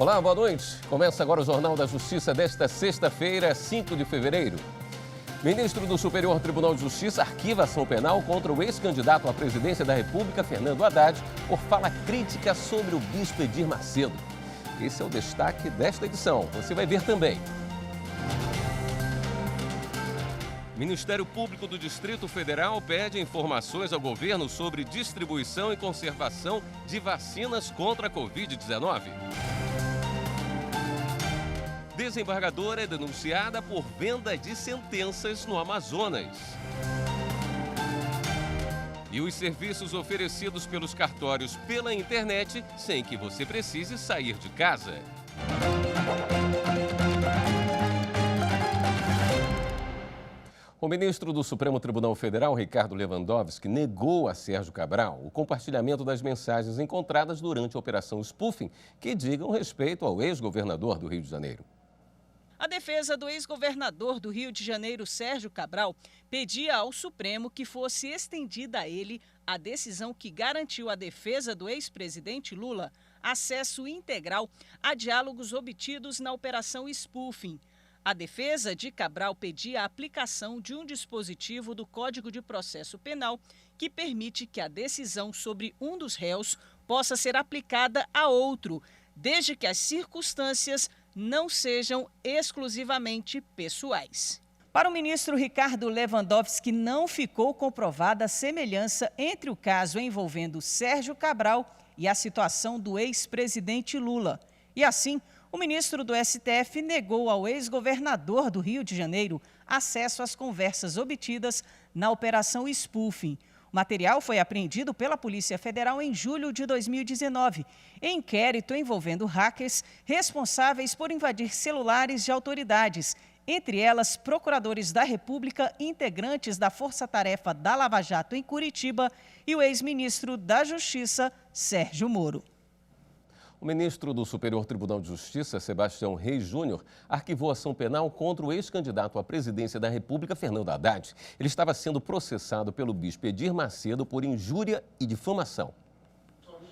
Olá, boa noite. Começa agora o Jornal da Justiça desta sexta-feira, 5 de fevereiro. Ministro do Superior Tribunal de Justiça arquiva ação penal contra o ex-candidato à presidência da República, Fernando Haddad, por fala crítica sobre o bispo Edir Macedo. Esse é o destaque desta edição. Você vai ver também. Ministério Público do Distrito Federal pede informações ao governo sobre distribuição e conservação de vacinas contra a Covid-19. Desembargadora é denunciada por venda de sentenças no Amazonas. E os serviços oferecidos pelos cartórios pela internet sem que você precise sair de casa. O ministro do Supremo Tribunal Federal, Ricardo Lewandowski, negou a Sérgio Cabral o compartilhamento das mensagens encontradas durante a Operação Spoofing que digam respeito ao ex-governador do Rio de Janeiro. A defesa do ex-governador do Rio de Janeiro, Sérgio Cabral, pedia ao Supremo que fosse estendida a ele a decisão que garantiu à defesa do ex-presidente Lula acesso integral a diálogos obtidos na Operação Spoofing. A defesa de Cabral pedia a aplicação de um dispositivo do Código de Processo Penal que permite que a decisão sobre um dos réus possa ser aplicada a outro, desde que as circunstâncias não sejam exclusivamente pessoais. Para o ministro Ricardo Lewandowski, não ficou comprovada a semelhança entre o caso envolvendo Sérgio Cabral e a situação do ex-presidente Lula. E assim, o ministro do STF negou ao ex-governador do Rio de Janeiro acesso às conversas obtidas na Operação Spoofing. O material foi apreendido pela Polícia Federal em julho de 2019, em inquérito envolvendo hackers responsáveis por invadir celulares de autoridades, entre elas procuradores da República, integrantes da Força Tarefa da Lava Jato em Curitiba e o ex-ministro da Justiça, Sérgio Moro. O ministro do Superior Tribunal de Justiça, Sebastião Reis Júnior, arquivou ação penal contra o ex-candidato à presidência da República, Fernando Haddad. Ele estava sendo processado pelo bispo Edir Macedo por injúria e difamação.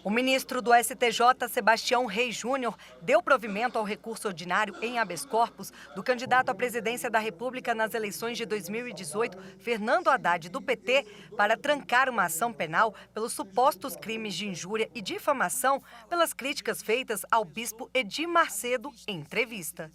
O ministro do STJ, Sebastião Reis Júnior, deu provimento ao recurso ordinário em habeas corpus do candidato à presidência da República nas eleições de 2018, Fernando Haddad, do PT, para trancar uma ação penal pelos supostos crimes de injúria e difamação pelas críticas feitas ao bispo Edir Macedo em entrevista.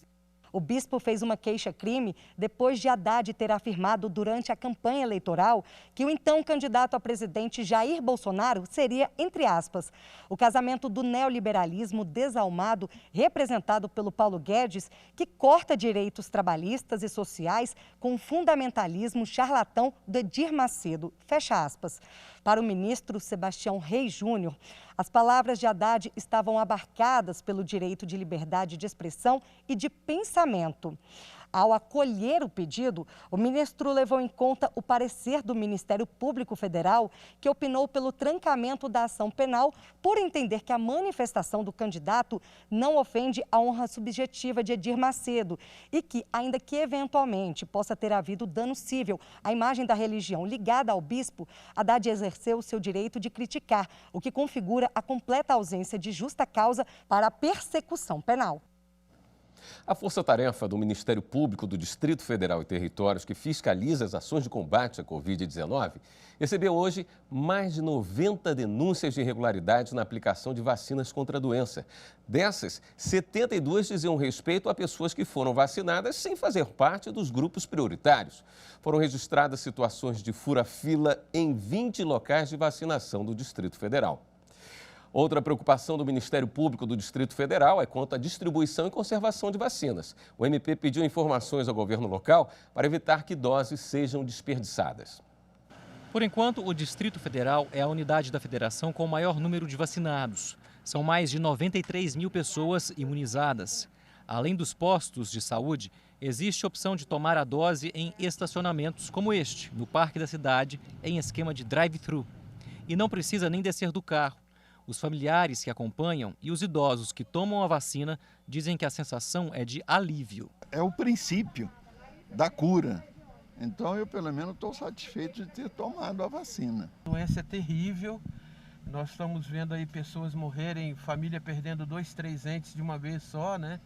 O bispo fez uma queixa-crime depois de Haddad ter afirmado durante a campanha eleitoral que o então candidato a presidente Jair Bolsonaro seria, entre aspas, o casamento do neoliberalismo desalmado representado pelo Paulo Guedes, que corta direitos trabalhistas e sociais com o fundamentalismo charlatão do Edir Macedo, fecha aspas. Para o ministro Sebastião Reis Júnior, as palavras de Haddad estavam abarcadas pelo direito de liberdade de expressão e de pensamento. Ao acolher o pedido, o ministro levou em conta o parecer do Ministério Público Federal, que opinou pelo trancamento da ação penal por entender que a manifestação do candidato não ofende a honra subjetiva de Edir Macedo e que, ainda que eventualmente possa ter havido dano cível à imagem da religião ligada ao bispo, Haddad exerceu o seu direito de criticar, o que configura a completa ausência de justa causa para a persecução penal. A Força-Tarefa do Ministério Público do Distrito Federal e Territórios, que fiscaliza as ações de combate à Covid-19, recebeu hoje mais de 90 denúncias de irregularidades na aplicação de vacinas contra a doença. Dessas, 72 diziam respeito a pessoas que foram vacinadas sem fazer parte dos grupos prioritários. Foram registradas situações de fura-fila em 20 locais de vacinação do Distrito Federal. Outra preocupação do Ministério Público do Distrito Federal é quanto à distribuição e conservação de vacinas. O MP pediu informações ao governo local para evitar que doses sejam desperdiçadas. Por enquanto, o Distrito Federal é a unidade da federação com o maior número de vacinados. São mais de 93 mil pessoas imunizadas. Além dos postos de saúde, existe a opção de tomar a dose em estacionamentos como este, no Parque da Cidade, em esquema de drive-thru. E não precisa nem descer do carro. Os familiares que acompanham e os idosos que tomam a vacina dizem que a sensação é de alívio. É o princípio da cura. Então eu, pelo menos, estou satisfeito de ter tomado a vacina. A doença é terrível, Nós estamos vendo aí pessoas morrerem, família perdendo 2, 3 entes de uma vez só, né?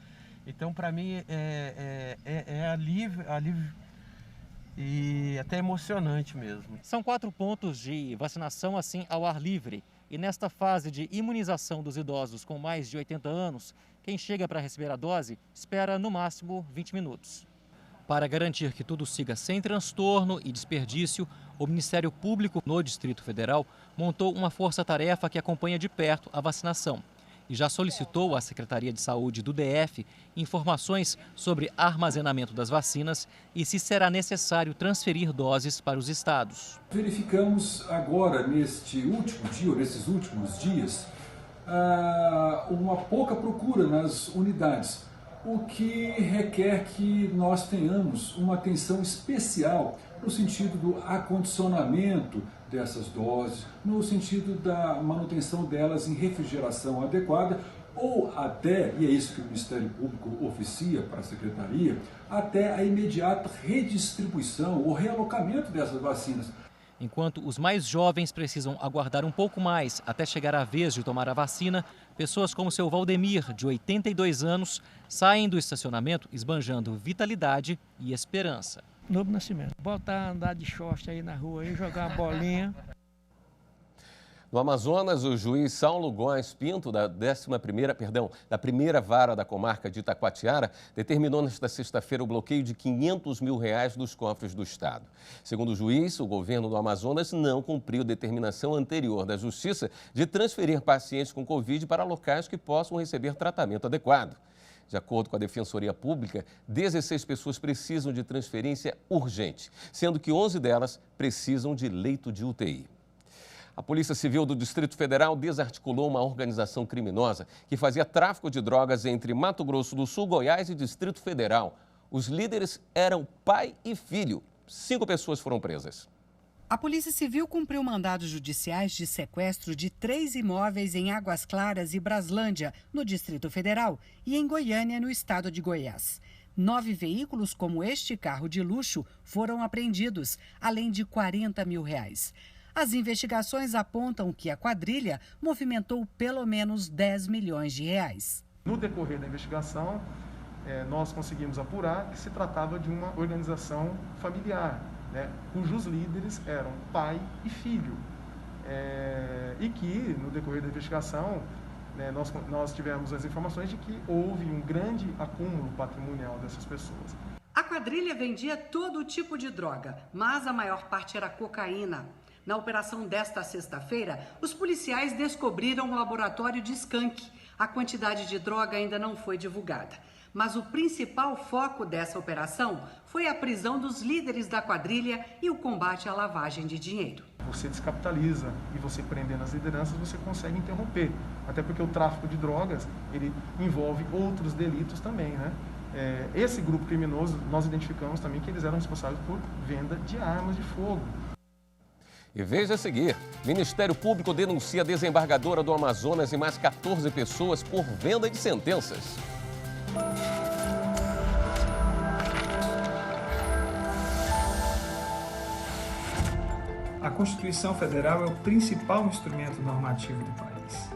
Então, para mim, é alívio e até emocionante mesmo. São 4 pontos de vacinação assim ao ar livre. E nesta fase de imunização dos idosos com mais de 80 anos, quem chega para receber a dose espera no máximo 20 minutos. Para garantir que tudo siga sem transtorno e desperdício, o Ministério Público no Distrito Federal montou uma força-tarefa que acompanha de perto a vacinação e já solicitou à Secretaria de Saúde do DF informações sobre armazenamento das vacinas e se será necessário transferir doses para os estados. Verificamos agora, neste último dia, ou nesses últimos dias, uma pouca procura nas unidades, o que requer que nós tenhamos uma atenção especial no sentido do acondicionamento dessas doses, no sentido da manutenção delas em refrigeração adequada, ou até, e é isso que o Ministério Público oficia para a Secretaria, até a imediata redistribuição ou realocamento dessas vacinas. Enquanto os mais jovens precisam aguardar um pouco mais até chegar a vez de tomar a vacina, pessoas como seu Valdemir, de 82 anos, saem do estacionamento esbanjando vitalidade e esperança. Novo Nascimento. Voltar a andar de short aí na rua e jogar uma bolinha. No Amazonas, o juiz Saulo Góes Pinto, da primeira vara da comarca de Itacoatiara, determinou nesta sexta-feira o bloqueio de R$500 mil dos cofres do Estado. Segundo o juiz, o governo do Amazonas não cumpriu determinação anterior da Justiça de transferir pacientes com Covid para locais que possam receber tratamento adequado. De acordo com a Defensoria Pública, 16 pessoas precisam de transferência urgente, sendo que 11 delas precisam de leito de UTI. A Polícia Civil do Distrito Federal desarticulou uma organização criminosa que fazia tráfico de drogas entre Mato Grosso do Sul, Goiás e Distrito Federal. Os líderes eram pai e filho. 5 pessoas foram presas. A Polícia Civil cumpriu mandados judiciais de sequestro de 3 imóveis em Águas Claras e Braslândia, no Distrito Federal, e em Goiânia, no estado de Goiás. 9 veículos, como este carro de luxo, foram apreendidos, além de R$40 mil. As investigações apontam que a quadrilha movimentou pelo menos R$10 milhões. No decorrer da investigação, nós conseguimos apurar que se tratava de uma organização familiar, cujos líderes eram pai e filho. E que, no decorrer da investigação, nós tivemos as informações de que houve um grande acúmulo patrimonial dessas pessoas. A quadrilha vendia todo tipo de droga, mas a maior parte era cocaína. Na operação desta sexta-feira, os policiais descobriram um laboratório de skunk. A quantidade de droga ainda não foi divulgada. Mas o principal foco dessa operação foi a prisão dos líderes da quadrilha e o combate à lavagem de dinheiro. Você descapitaliza e você prendendo as lideranças, você consegue interromper. Até porque o tráfico de drogas, ele envolve outros delitos também, Esse grupo criminoso, nós identificamos também que eles eram responsáveis por venda de armas de fogo. E veja a seguir, Ministério Público denuncia a desembargadora do Amazonas e mais 14 pessoas por venda de sentenças. A Constituição Federal é o principal instrumento normativo do país.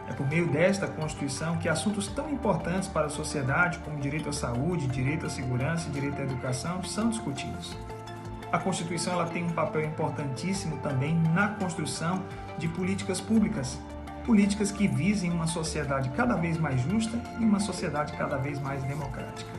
É por meio desta Constituição que assuntos tão importantes para a sociedade como direito à saúde, direito à segurança e direito à educação são discutidos. A Constituição ela tem um papel importantíssimo também na construção de políticas públicas, políticas que visem uma sociedade cada vez mais justa e uma sociedade cada vez mais democrática.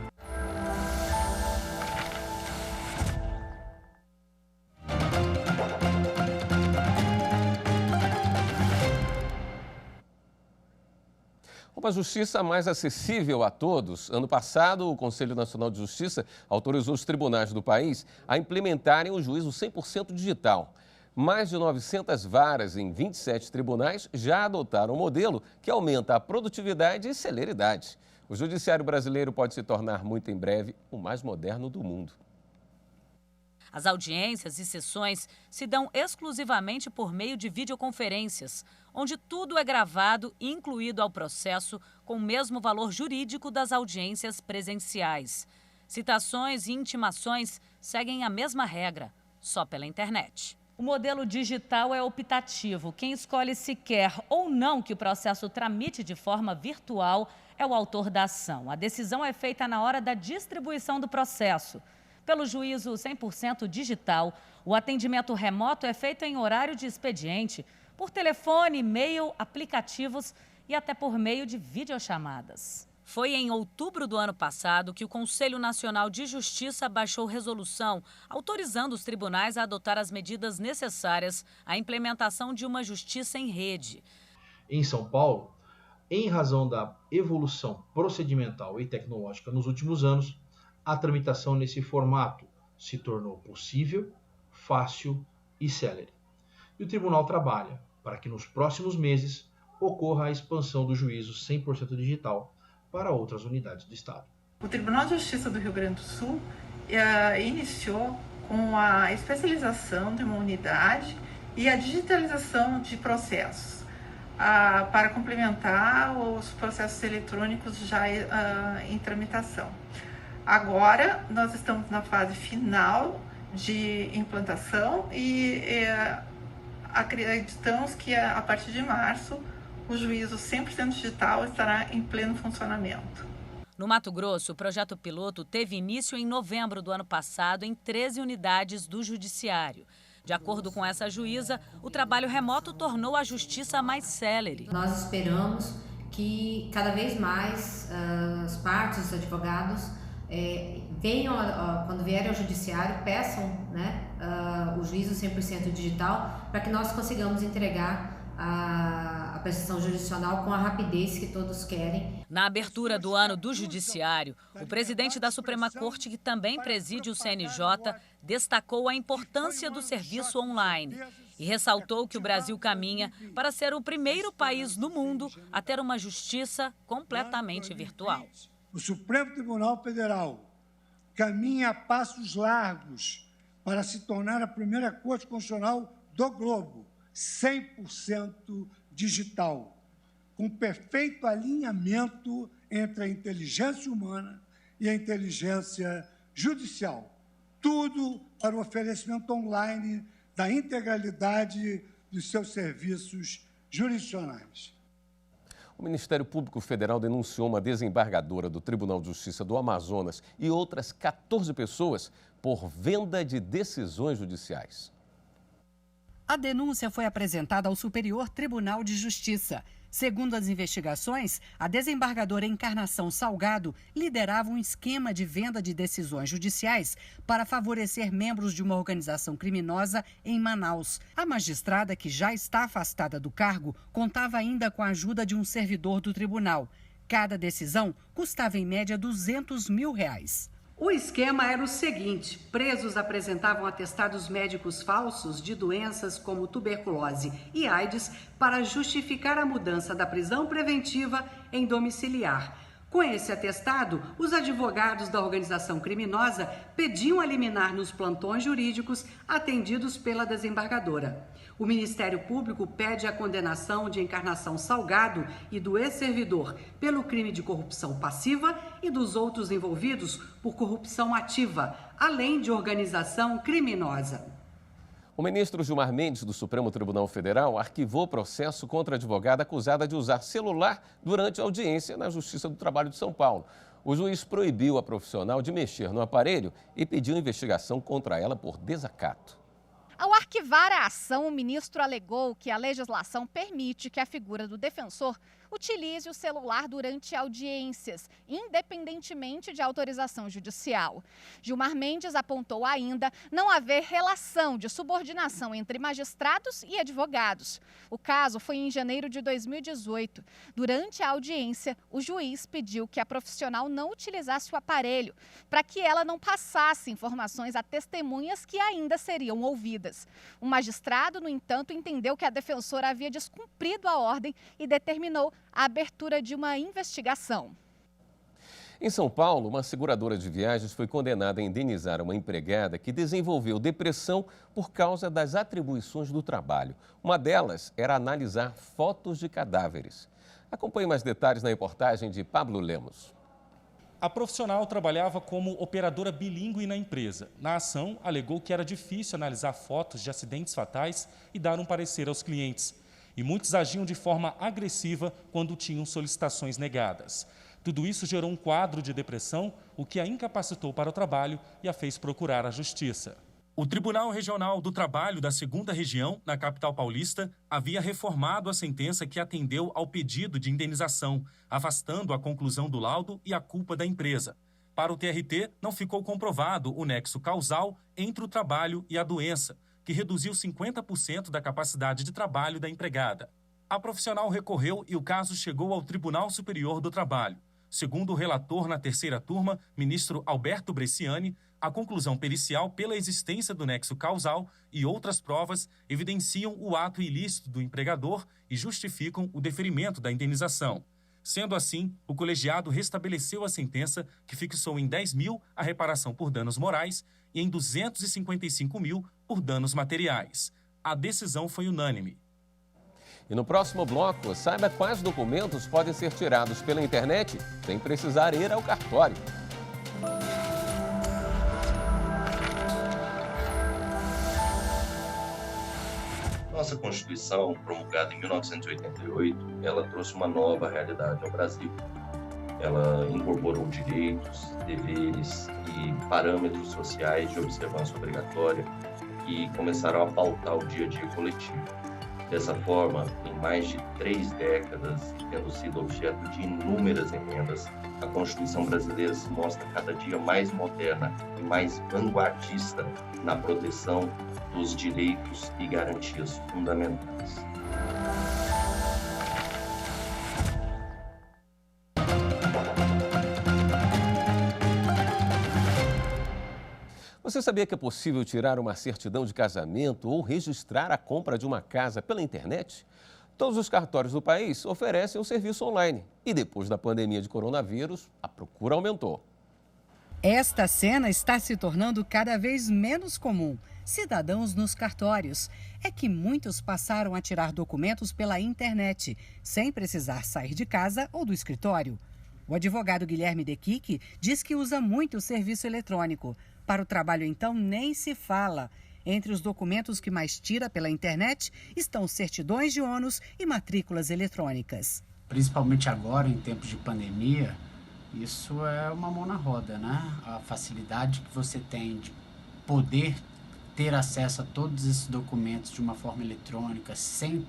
Uma justiça mais acessível a todos. Ano passado, o Conselho Nacional de Justiça autorizou os tribunais do país a implementarem o juízo 100% digital. Mais de 900 varas em 27 tribunais já adotaram o modelo que aumenta a produtividade e celeridade. O judiciário brasileiro pode se tornar muito em breve o mais moderno do mundo. As audiências e sessões se dão exclusivamente por meio de videoconferências, onde tudo é gravado e incluído ao processo com o mesmo valor jurídico das audiências presenciais. Citações e intimações seguem a mesma regra, só pela internet. O modelo digital é optativo. Quem escolhe se quer ou não que o processo tramite de forma virtual é o autor da ação. A decisão é feita na hora da distribuição do processo. Pelo juízo 100% digital, o atendimento remoto é feito em horário de expediente, por telefone, e-mail, aplicativos e até por meio de videochamadas. Foi em outubro do ano passado que o Conselho Nacional de Justiça baixou resolução autorizando os tribunais a adotar as medidas necessárias à implementação de uma justiça em rede. Em São Paulo, em razão da evolução procedimental e tecnológica nos últimos anos, a tramitação nesse formato se tornou possível, fácil e célere. E o tribunal trabalha para que nos próximos meses ocorra a expansão do juízo 100% digital para outras unidades do Estado. O Tribunal de Justiça do Rio Grande do Sul iniciou com a especialização de uma unidade e a digitalização de processos para complementar os processos eletrônicos já em tramitação. Agora, nós estamos na fase final de implantação e acreditamos que a partir de março o juízo 100% digital estará em pleno funcionamento. No Mato Grosso, o projeto piloto teve início em novembro do ano passado em 13 unidades do Judiciário. De acordo com essa juíza, o trabalho remoto tornou a justiça mais célere. Nós esperamos que cada vez mais as partes, os advogados, venham, quando vierem ao Judiciário, peçam o juízo 100% digital para que nós consigamos entregar a prestação jurisdicional com a rapidez que todos querem. Na abertura do ano do Judiciário, o presidente da Suprema Corte, que também preside o CNJ, destacou a importância do serviço online e ressaltou que o Brasil caminha para ser o primeiro país no mundo a ter uma justiça completamente virtual. O Supremo Tribunal Federal caminha a passos largos para se tornar a primeira Corte Constitucional do globo, 100% digital, com perfeito alinhamento entre a inteligência humana e a inteligência judicial. Tudo para o oferecimento online da integralidade dos seus serviços jurisdicionais. O Ministério Público Federal denunciou uma desembargadora do Tribunal de Justiça do Amazonas e outras 14 pessoas por venda de decisões judiciais. A denúncia foi apresentada ao Superior Tribunal de Justiça. Segundo as investigações, a desembargadora Encarnação Salgado liderava um esquema de venda de decisões judiciais para favorecer membros de uma organização criminosa em Manaus. A magistrada, que já está afastada do cargo, contava ainda com a ajuda de um servidor do tribunal. Cada decisão custava em média R$200 mil. O esquema era o seguinte: presos apresentavam atestados médicos falsos de doenças como tuberculose e AIDS para justificar a mudança da prisão preventiva em domiciliar. Com esse atestado, os advogados da organização criminosa pediam a liminar nos plantões jurídicos atendidos pela desembargadora. O Ministério Público pede a condenação de Encarnação Salgado e do ex-servidor pelo crime de corrupção passiva e dos outros envolvidos por corrupção ativa, além de organização criminosa. O ministro Gilmar Mendes, do Supremo Tribunal Federal, arquivou processo contra a advogada acusada de usar celular durante a audiência na Justiça do Trabalho de São Paulo. O juiz proibiu a profissional de mexer no aparelho e pediu investigação contra ela por desacato. Ao arquivar a ação, o ministro alegou que a legislação permite que a figura do defensor utilize o celular durante audiências, independentemente de autorização judicial. Gilmar Mendes apontou ainda não haver relação de subordinação entre magistrados e advogados. O caso foi em janeiro de 2018. Durante a audiência, o juiz pediu que a profissional não utilizasse o aparelho, para que ela não passasse informações a testemunhas que ainda seriam ouvidas. O magistrado, no entanto, entendeu que a defensora havia descumprido a ordem e determinou a abertura de uma investigação. Em São Paulo, uma seguradora de viagens foi condenada a indenizar uma empregada que desenvolveu depressão por causa das atribuições do trabalho. Uma delas era analisar fotos de cadáveres. Acompanhe mais detalhes na reportagem de Pablo Lemos. A profissional trabalhava como operadora bilíngue na empresa. Na ação, alegou que era difícil analisar fotos de acidentes fatais e dar um parecer aos clientes. E muitos agiam de forma agressiva quando tinham solicitações negadas. Tudo isso gerou um quadro de depressão, o que a incapacitou para o trabalho e a fez procurar a justiça. O Tribunal Regional do Trabalho da 2ª Região, na capital paulista, havia reformado a sentença que atendeu ao pedido de indenização, afastando a conclusão do laudo e a culpa da empresa. Para o TRT, não ficou comprovado o nexo causal entre o trabalho e a doença, que reduziu 50% da capacidade de trabalho da empregada. A profissional recorreu e o caso chegou ao Tribunal Superior do Trabalho. Segundo o relator na 3ª turma, ministro Alberto Bresciani, a conclusão pericial pela existência do nexo causal e outras provas evidenciam o ato ilícito do empregador e justificam o deferimento da indenização. Sendo assim, o colegiado restabeleceu a sentença que fixou em 10 mil a reparação por danos morais e em 255 mil por danos materiais. A decisão foi unânime. E no próximo bloco, saiba quais documentos podem ser tirados pela internet sem precisar ir ao cartório. Nossa Constituição, promulgada em 1988, ela trouxe uma nova realidade ao Brasil. Ela incorporou direitos, deveres e parâmetros sociais de observância obrigatória que começaram a pautar o dia a dia coletivo. Dessa forma, em mais de 3 décadas, tendo sido objeto de inúmeras emendas, a Constituição brasileira se mostra cada dia mais moderna e mais vanguardista na proteção dos direitos e garantias fundamentais. Você sabia que é possível tirar uma certidão de casamento ou registrar a compra de uma casa pela internet? Todos os cartórios do país oferecem o serviço online. E depois da pandemia de coronavírus, a procura aumentou. Esta cena está se tornando cada vez menos comum. Cidadãos nos cartórios. É que muitos passaram a tirar documentos pela internet, sem precisar sair de casa ou do escritório. O advogado Guilherme Dequique diz que usa muito o serviço eletrônico. Para o trabalho, então, nem se fala. Entre os documentos que mais tira pela internet estão certidões de ônus e matrículas eletrônicas. Principalmente agora, em tempos de pandemia, isso é uma mão na roda, né? A facilidade que você tem de poder ter acesso a todos esses documentos de uma forma eletrônica, sem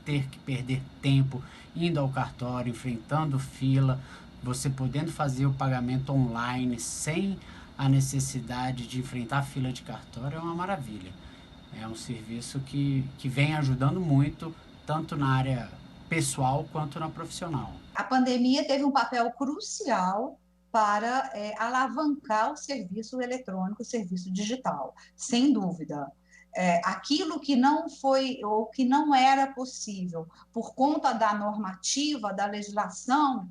ter que perder tempo indo ao cartório, enfrentando fila, você podendo fazer o pagamento online sem a necessidade de enfrentar a fila de cartório, é uma maravilha. É um serviço que vem ajudando muito, tanto na área pessoal quanto na profissional. A pandemia teve um papel crucial para alavancar o serviço eletrônico, o serviço digital, sem dúvida. Aquilo que não foi ou que não era possível por conta da normativa, da legislação,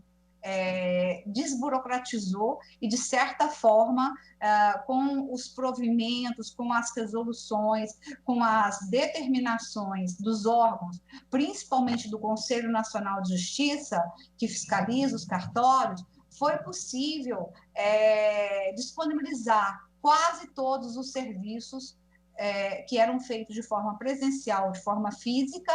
desburocratizou e, de certa forma, com os provimentos, com as resoluções, com as determinações dos órgãos, principalmente do Conselho Nacional de Justiça, que fiscaliza os cartórios, foi possível disponibilizar quase todos os serviços que eram feitos de forma presencial, de forma física,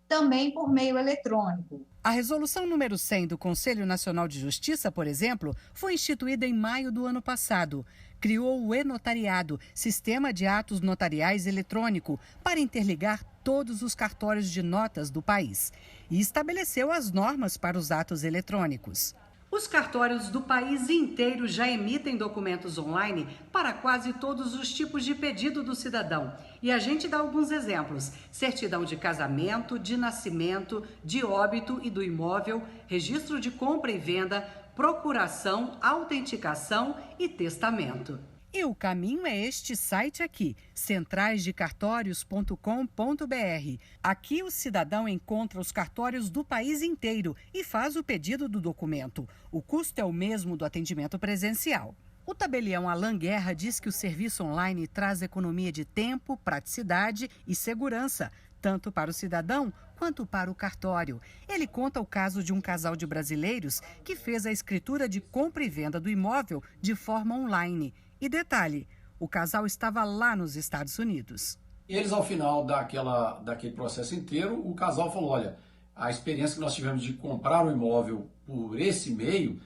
também por meio eletrônico. A resolução número 100 do Conselho Nacional de Justiça, por exemplo, foi instituída em maio do ano passado. Criou o e-notariado, sistema de atos notariais eletrônico, para interligar todos os cartórios de notas do país. E estabeleceu as normas para os atos eletrônicos. Os cartórios do país inteiro já emitem documentos online para quase todos os tipos de pedido do cidadão. E a gente dá alguns exemplos: certidão de casamento, de nascimento, de óbito e do imóvel, registro de compra e venda, procuração, autenticação e testamento. E o caminho é este site aqui, centraisdecartórios.com.br. Aqui o cidadão encontra os cartórios do país inteiro e faz o pedido do documento. O custo é o mesmo do atendimento presencial. O tabelião Alan Guerra diz que o serviço online traz economia de tempo, praticidade e segurança, tanto para o cidadão quanto para o cartório. Ele conta o caso de um casal de brasileiros que fez a escritura de compra e venda do imóvel de forma online. E detalhe, o casal estava lá nos Estados Unidos. Eles, ao final daquele processo inteiro, o casal falou, olha, a experiência que nós tivemos de comprar o imóvel por esse meio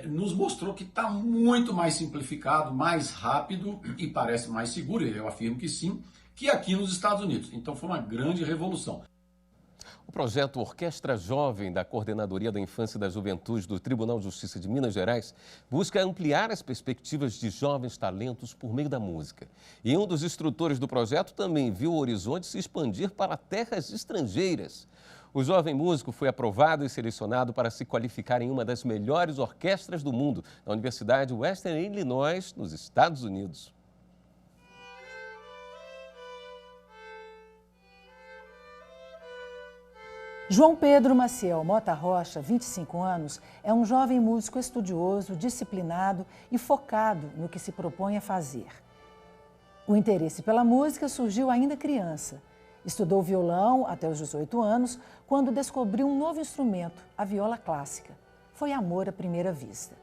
nos mostrou que está muito mais simplificado, mais rápido e parece mais seguro, eu afirmo que sim, que aqui nos Estados Unidos. Então foi uma grande revolução. O projeto Orquestra Jovem da Coordenadoria da Infância e da Juventude do Tribunal de Justiça de Minas Gerais busca ampliar as perspectivas de jovens talentos por meio da música. E um dos instrutores do projeto também viu o horizonte se expandir para terras estrangeiras. O jovem músico foi aprovado e selecionado para se qualificar em uma das melhores orquestras do mundo, na Universidade Western Illinois, nos Estados Unidos. João Pedro Maciel Mota Rocha, 25 anos, é um jovem músico estudioso, disciplinado e focado no que se propõe a fazer. O interesse pela música surgiu ainda criança. Estudou violão até os 18 anos, quando descobriu um novo instrumento, a viola clássica. Foi amor à primeira vista.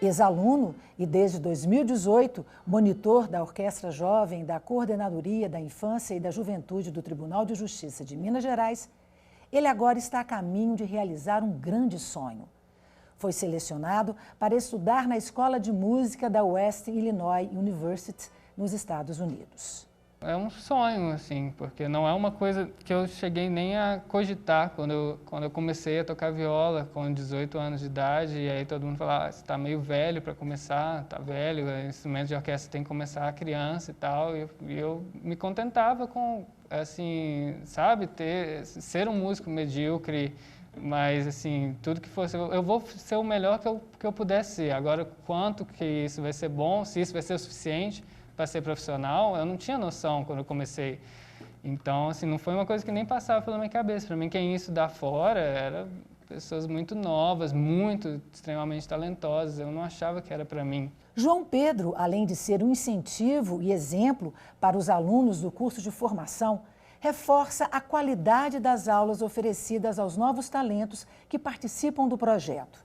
Ex-aluno e desde 2018, monitor da Orquestra Jovem da Coordenadoria da Infância e da Juventude do Tribunal de Justiça de Minas Gerais, ele agora está a caminho de realizar um grande sonho. Foi selecionado para estudar na Escola de Música da Western Illinois University, nos Estados Unidos. É um sonho, assim, porque não é uma coisa que eu cheguei nem a cogitar quando eu comecei a tocar viola com 18 anos de idade, e aí todo mundo falava, você está meio velho para começar, está velho, instrumento de orquestra tem que começar a criança e tal, e eu me contentava com, assim, sabe, ser um músico medíocre, mas, assim, tudo que fosse, eu vou ser o melhor que eu puder ser. Agora, quanto que isso vai ser bom, se isso vai ser o suficiente para ser profissional, eu não tinha noção quando eu comecei. Então, assim, não foi uma coisa que nem passava pela minha cabeça. Para mim, quem ia estudar fora era pessoas muito novas, extremamente talentosas. Eu não achava que era para mim. João Pedro, além de ser um incentivo e exemplo para os alunos do curso de formação, reforça a qualidade das aulas oferecidas aos novos talentos que participam do projeto.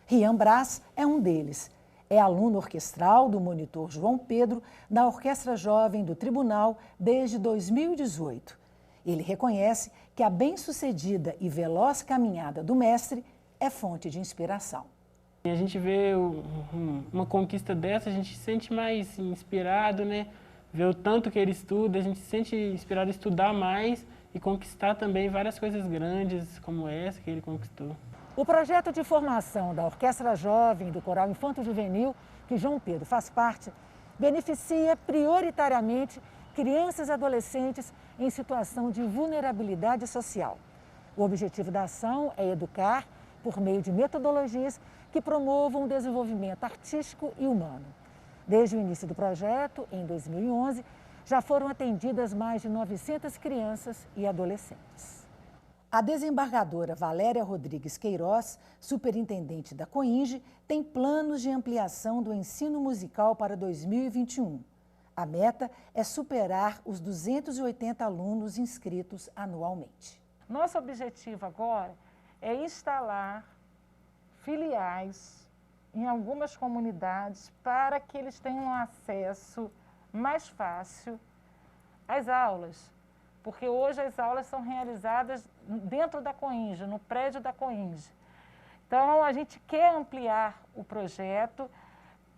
Rian Brás é um deles. É aluno orquestral do monitor João Pedro na Orquestra Jovem do Tribunal desde 2018. Ele reconhece que a bem-sucedida e veloz caminhada do mestre é fonte de inspiração. A gente vê uma conquista dessa, a gente se sente mais inspirado, né? Ver o tanto que ele estuda, a gente se sente inspirado a estudar mais e conquistar também várias coisas grandes como essa que ele conquistou. O projeto de formação da Orquestra Jovem do Coral Infanto Juvenil, que João Pedro faz parte, beneficia prioritariamente crianças e adolescentes em situação de vulnerabilidade social. O objetivo da ação é educar por meio de metodologias que promovam o desenvolvimento artístico e humano. Desde o início do projeto, em 2011, já foram atendidas mais de 900 crianças e adolescentes. A desembargadora Valéria Rodrigues Queiroz, superintendente da COINGE, tem planos de ampliação do ensino musical para 2021. A meta é superar os 280 alunos inscritos anualmente. Nosso objetivo agora é instalar filiais em algumas comunidades para que eles tenham acesso mais fácil às aulas. Porque hoje as aulas são realizadas dentro da COINGE, no prédio da COINGE. Então, a gente quer ampliar o projeto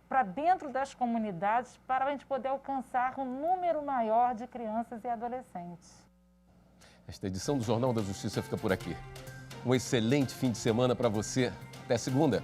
para dentro das comunidades para a gente poder alcançar um número maior de crianças e adolescentes. Esta edição do Jornal da Justiça fica por aqui. Um excelente fim de semana para você. Até segunda.